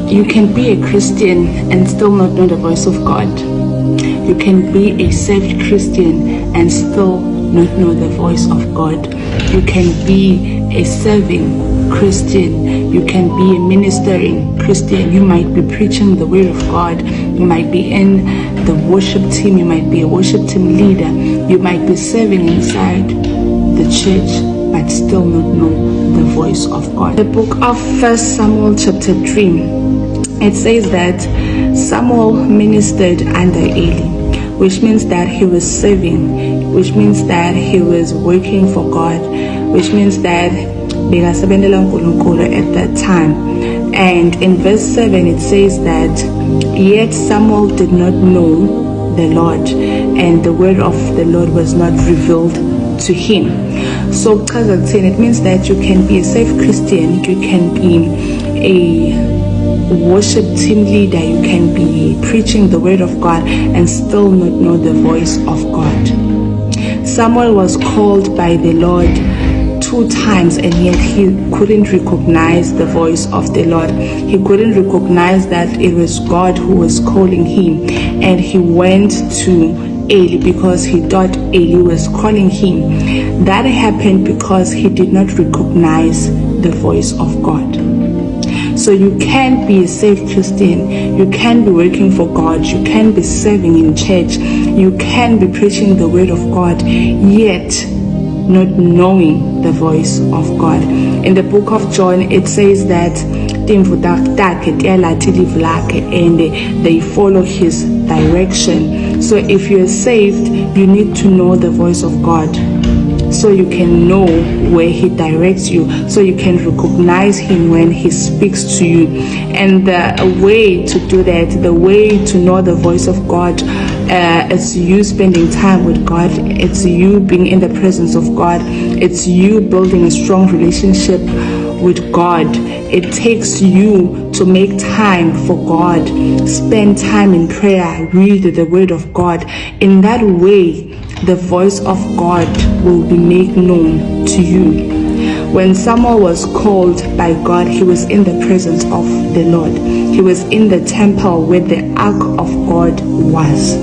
You can be a Christian and still not know the voice of God. You can be a saved Christian and still not know the voice of God. You can be a serving Christian. You can be a ministering Christian. You might be preaching the word of God. You might be in the worship team. You might be a worship team leader. You might be serving inside the church, but still not know the voice of God. The book of 1 Samuel chapter 3, it says that Samuel ministered under Eli, which means that he was serving, which means that he was working for God, which means that at that time. And in verse 7 it says that yet Samuel did not know the Lord, and the word of the Lord was not revealed to him. So it means that you can be a saved Christian, you can be a worship team leader, you can be preaching the word of God and still not know the voice of God. Samuel was called by the Lord 2 times, and yet he couldn't recognize the voice of the Lord. He couldn't recognize that it was God who was calling him, and he went to Eli because he thought Eli was calling him. That happened because he did not recognize the voice of God. So you can be a saved Christian, you can be working for God, you can be serving in church, you can be preaching the word of God, yet not knowing the voice of God. In the book of John, it says that and they follow his direction. So if you're saved, you need to know the voice of God, so you can know where he directs you, so you can recognize him when he speaks to you. And the way to do that, the way to know the voice of God, it's you spending time with God, it's you being in the presence of God, it's you building a strong relationship with God. It takes you to make time for God, spend time in prayer, read the word of God. In that way, the voice of God will be made known to you. When Samuel was called by God, he was in the presence of the Lord. He was in the temple where the ark of God was.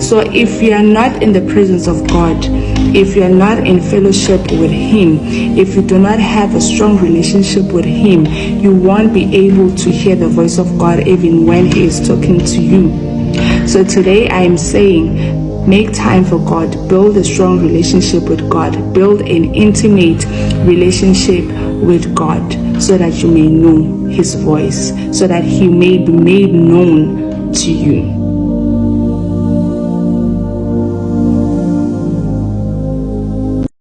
So if you are not in the presence of God, if you are not in fellowship with him, if you do not have a strong relationship with him, you won't be able to hear the voice of God even when he is talking to you. So today I am saying, make time for God, build a strong relationship with God, build an intimate relationship with God, so that you may know his voice, so that he may be made known to you.